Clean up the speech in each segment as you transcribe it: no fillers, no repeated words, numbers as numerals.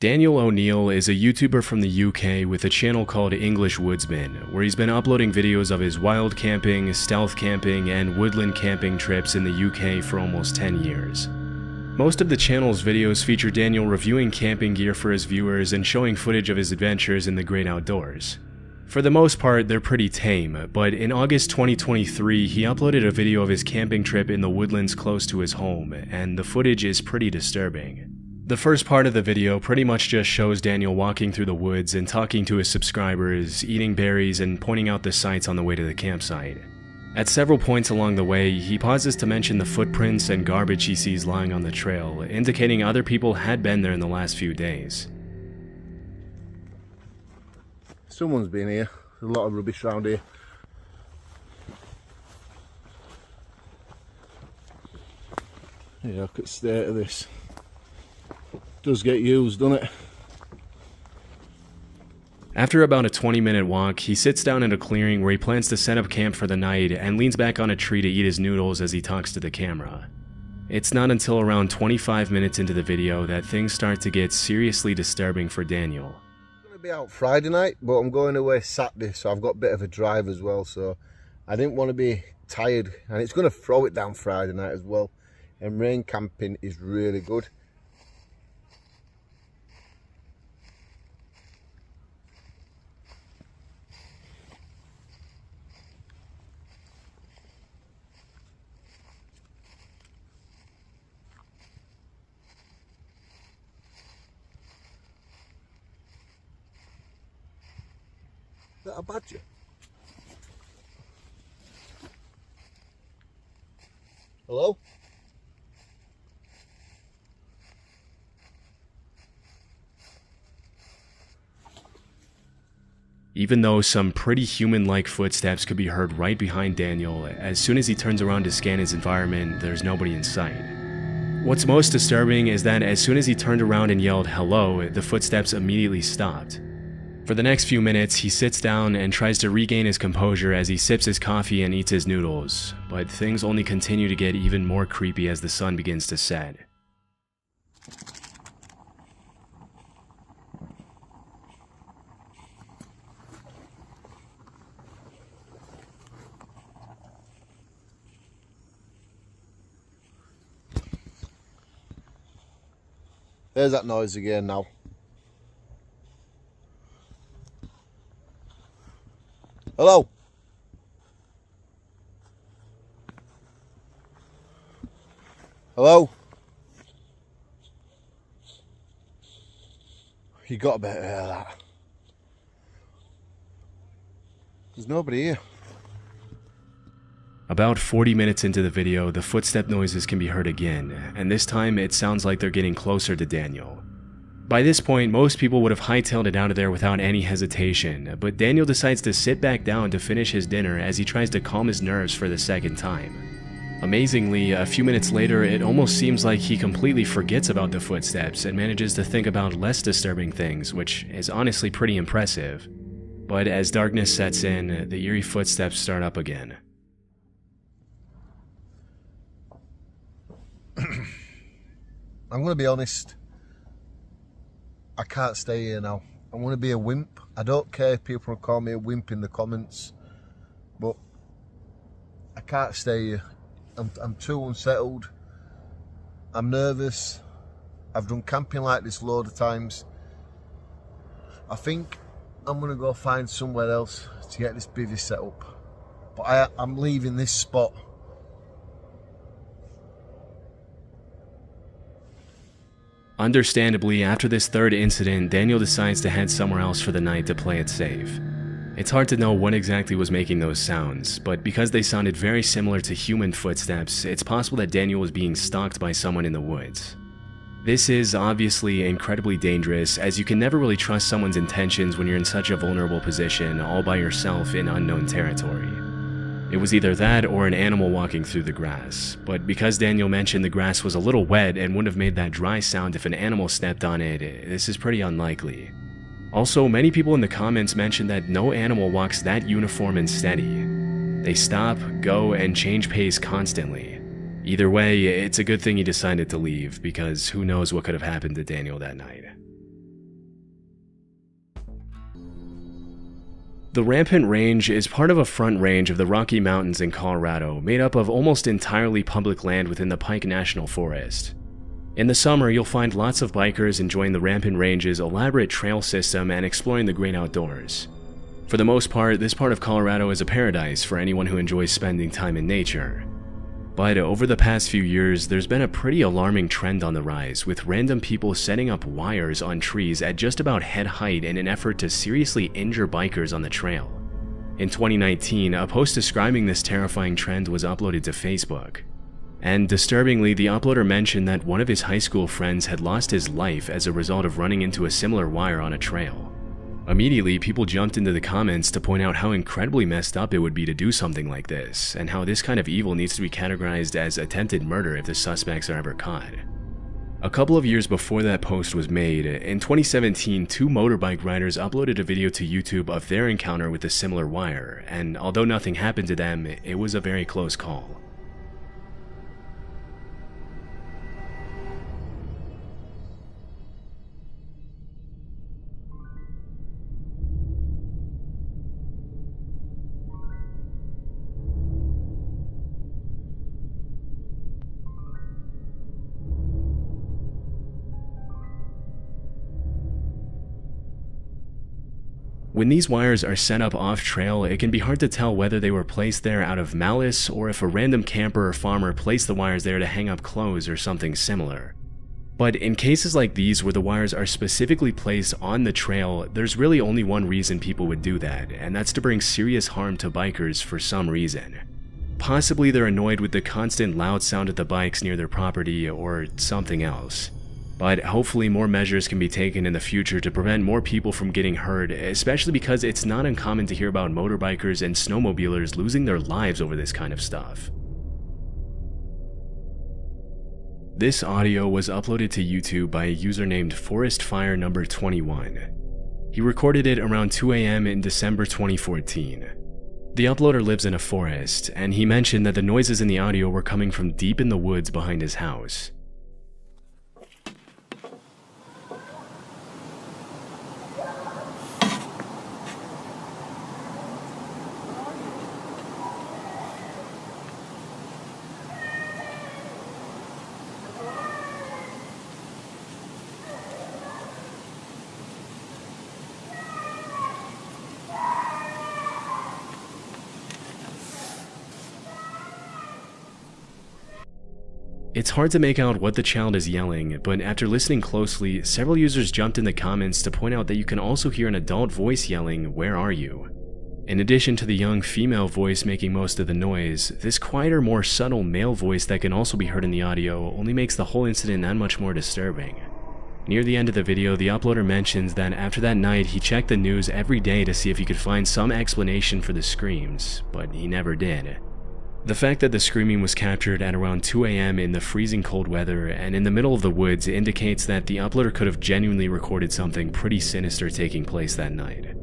Daniel O'Neill is a YouTuber from the UK with a channel called English Woodsman, where he's been uploading videos of his wild camping, stealth camping, and woodland camping trips in the UK for almost 10 years. Most of the channel's videos feature Daniel reviewing camping gear for his viewers and showing footage of his adventures in the great outdoors. For the most part, they're pretty tame, but in August 2023, he uploaded a video of his camping trip in the woodlands close to his home, and the footage is pretty disturbing. The first part of the video pretty much just shows Daniel walking through the woods and talking to his subscribers, eating berries, and pointing out the sights on the way to the campsite. At several points along the way, he pauses to mention the footprints and garbage he sees lying on the trail, indicating other people had been there in the last few days. Someone's been here. There's a lot of rubbish around here. Yeah, look at the state of this. Does get used, doesn't it? After about a 20-minute walk, he sits down in a clearing where he plans to set up camp for the night and leans back on a tree to eat his noodles as he talks to the camera. It's not until around 25 minutes into the video that things start to get seriously disturbing for Daniel. I'm going to be out Friday night, but I'm going away Saturday, so I've got a bit of a drive as well, so I didn't want to be tired, and it's going to throw it down Friday night as well, and rain camping is really good. Is that a badger? Hello? Even though some pretty human-like footsteps could be heard right behind Daniel, as soon as he turns around to scan his environment, there's nobody in sight. What's most disturbing is that as soon as he turned around and yelled hello, the footsteps immediately stopped. For the next few minutes, he sits down and tries to regain his composure as he sips his coffee and eats his noodles, but things only continue to get even more creepy as the sun begins to set. There's that noise again now. Hello? Hello? You got to better hear that. There's nobody here. About 40 minutes into the video, the footstep noises can be heard again, and this time it sounds like they're getting closer to Daniel. By this point, most people would have hightailed it out of there without any hesitation, but Daniel decides to sit back down to finish his dinner as he tries to calm his nerves for the second time. Amazingly, a few minutes later, it almost seems like he completely forgets about the footsteps and manages to think about less disturbing things, which is honestly pretty impressive. But as darkness sets in, the eerie footsteps start up again. I'm going to be honest. I can't stay here now. I want to be a wimp. I don't care if people call me a wimp in the comments, but I can't stay here. I'm too unsettled. I'm nervous. I've done camping like this loads of times. I think I'm going to go find somewhere else to get this bivvy set up. But I'm leaving this spot. Understandably, after this third incident, Daniel decides to head somewhere else for the night to play it safe. It's hard to know what exactly was making those sounds, but because they sounded very similar to human footsteps, it's possible that Daniel was being stalked by someone in the woods. This is obviously incredibly dangerous, as you can never really trust someone's intentions when you're in such a vulnerable position all by yourself in unknown territory. It was either that or an animal walking through the grass, but because Daniel mentioned the grass was a little wet and wouldn't have made that dry sound if an animal stepped on it, this is pretty unlikely. Also, many people in the comments mentioned that no animal walks that uniform and steady. They stop, go, and change pace constantly. Either way, it's a good thing he decided to leave, because who knows what could have happened to Daniel that night. The Rampant Range is part of a front range of the Rocky Mountains in Colorado, made up of almost entirely public land within the Pike National Forest. In the summer, you'll find lots of bikers enjoying the Rampant Range's elaborate trail system and exploring the great outdoors. For the most part, this part of Colorado is a paradise for anyone who enjoys spending time in nature. But over the past few years, there's been a pretty alarming trend on the rise, with random people setting up wires on trees at just about head height in an effort to seriously injure bikers on the trail. In 2019, a post describing this terrifying trend was uploaded to Facebook. And disturbingly, the uploader mentioned that one of his high school friends had lost his life as a result of running into a similar wire on a trail. Immediately, people jumped into the comments to point out how incredibly messed up it would be to do something like this, and how this kind of evil needs to be categorized as attempted murder if the suspects are ever caught. A couple of years before that post was made, in 2017, 2 motorbike riders uploaded a video to YouTube of their encounter with a similar wire, and although nothing happened to them, it was a very close call. When these wires are set up off-trail, it can be hard to tell whether they were placed there out of malice or if a random camper or farmer placed the wires there to hang up clothes or something similar. But in cases like these where the wires are specifically placed on the trail, there's really only one reason people would do that, and that's to bring serious harm to bikers for some reason. Possibly they're annoyed with the constant loud sound of the bikes near their property or something else. But hopefully more measures can be taken in the future to prevent more people from getting hurt, especially because it's not uncommon to hear about motorbikers and snowmobilers losing their lives over this kind of stuff. This audio was uploaded to YouTube by a user named ForestFire21. He recorded it around 2 a.m. in December 2014. The uploader lives in a forest, and he mentioned that the noises in the audio were coming from deep in the woods behind his house. It's hard to make out what the child is yelling, but after listening closely, several users jumped in the comments to point out that you can also hear an adult voice yelling, "Where are you?" In addition to the young female voice making most of the noise, this quieter, more subtle male voice that can also be heard in the audio only makes the whole incident that much more disturbing. Near the end of the video, the uploader mentions that after that night he checked the news every day to see if he could find some explanation for the screams, but he never did. The fact that the screaming was captured at around 2 a.m. in the freezing cold weather and in the middle of the woods indicates that the uploader could have genuinely recorded something pretty sinister taking place that night.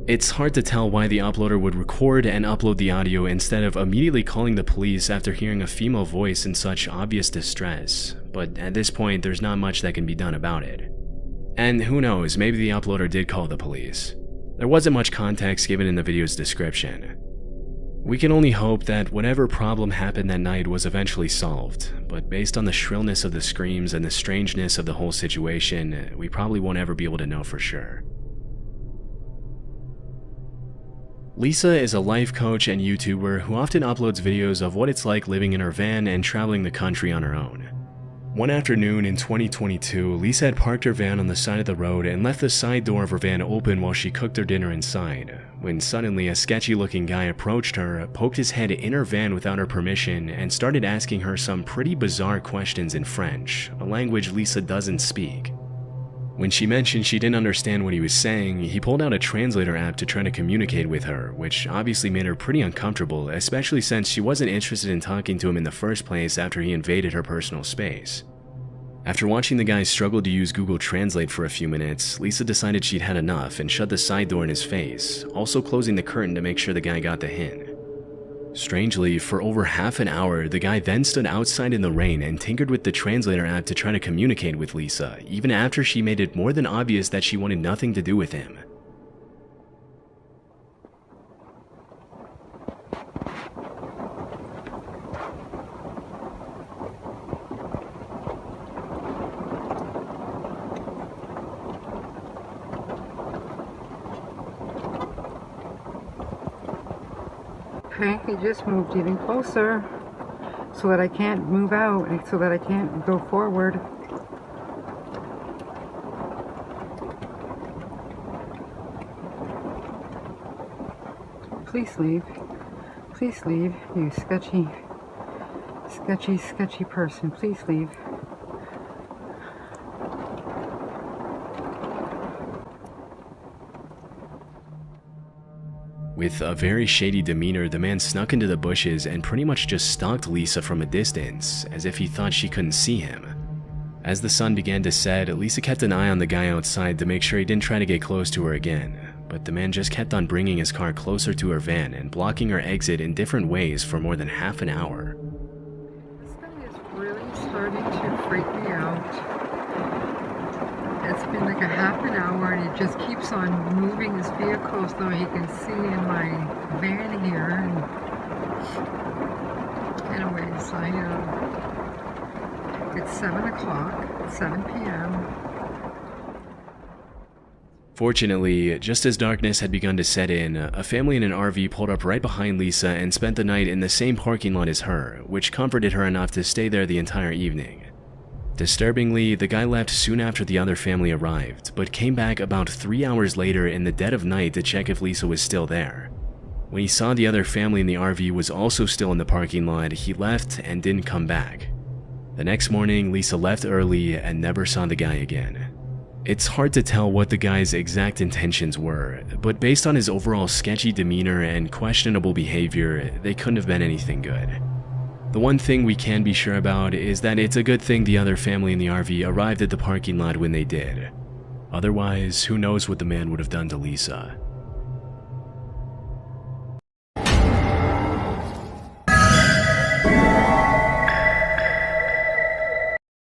It's hard to tell why the uploader would record and upload the audio instead of immediately calling the police after hearing a female voice in such obvious distress, but at this point there's not much that can be done about it. And who knows, maybe the uploader did call the police. There wasn't much context given in the video's description. We can only hope that whatever problem happened that night was eventually solved, but based on the shrillness of the screams and the strangeness of the whole situation, we probably won't ever be able to know for sure. Lisa is a life coach and YouTuber who often uploads videos of what it's like living in her van and traveling the country on her own. One afternoon in 2022, Lisa had parked her van on the side of the road and left the side door of her van open while she cooked her dinner inside, when suddenly a sketchy-looking guy approached her, poked his head in her van without her permission, and started asking her some pretty bizarre questions in French, a language Lisa doesn't speak. When she mentioned she didn't understand what he was saying, he pulled out a translator app to try to communicate with her, which obviously made her pretty uncomfortable, especially since she wasn't interested in talking to him in the first place after he invaded her personal space. After watching the guy struggle to use Google Translate for a few minutes, Lisa decided she'd had enough and shut the side door in his face, also closing the curtain to make sure the guy got the hint. Strangely, for over half an hour, the guy then stood outside in the rain and tinkered with the translator app to try to communicate with Lisa, even after she made it more than obvious that she wanted nothing to do with him. Okay, he just moved even closer so that I can't move out, so that I can't go forward. Please leave. Please leave, you sketchy person. Please leave. With a very shady demeanor, the man snuck into the bushes and pretty much just stalked Lisa from a distance, as if he thought she couldn't see him. As the sun began to set, Lisa kept an eye on the guy outside to make sure he didn't try to get close to her again, but the man just kept on bringing his car closer to her van and blocking her exit in different ways for more than half an hour. This guy is really starting to freak me out. It's been like a half an hour and he just keeps on moving his vehicle so he can see in my van here. And anyways, it's 7 o'clock, 7 p.m. Fortunately, just as darkness had begun to set in, a family in an RV pulled up right behind Lisa and spent the night in the same parking lot as her, which comforted her enough to stay there the entire evening. Disturbingly, the guy left soon after the other family arrived, but came back about 3 hours later in the dead of night to check if Lisa was still there. When he saw the other family in the RV was also still in the parking lot, he left and didn't come back. The next morning, Lisa left early and never saw the guy again. It's hard to tell what the guy's exact intentions were, but based on his overall sketchy demeanor and questionable behavior, they couldn't have been anything good. The one thing we can be sure about is that it's a good thing the other family in the RV arrived at the parking lot when they did. Otherwise, who knows what the man would have done to Lisa.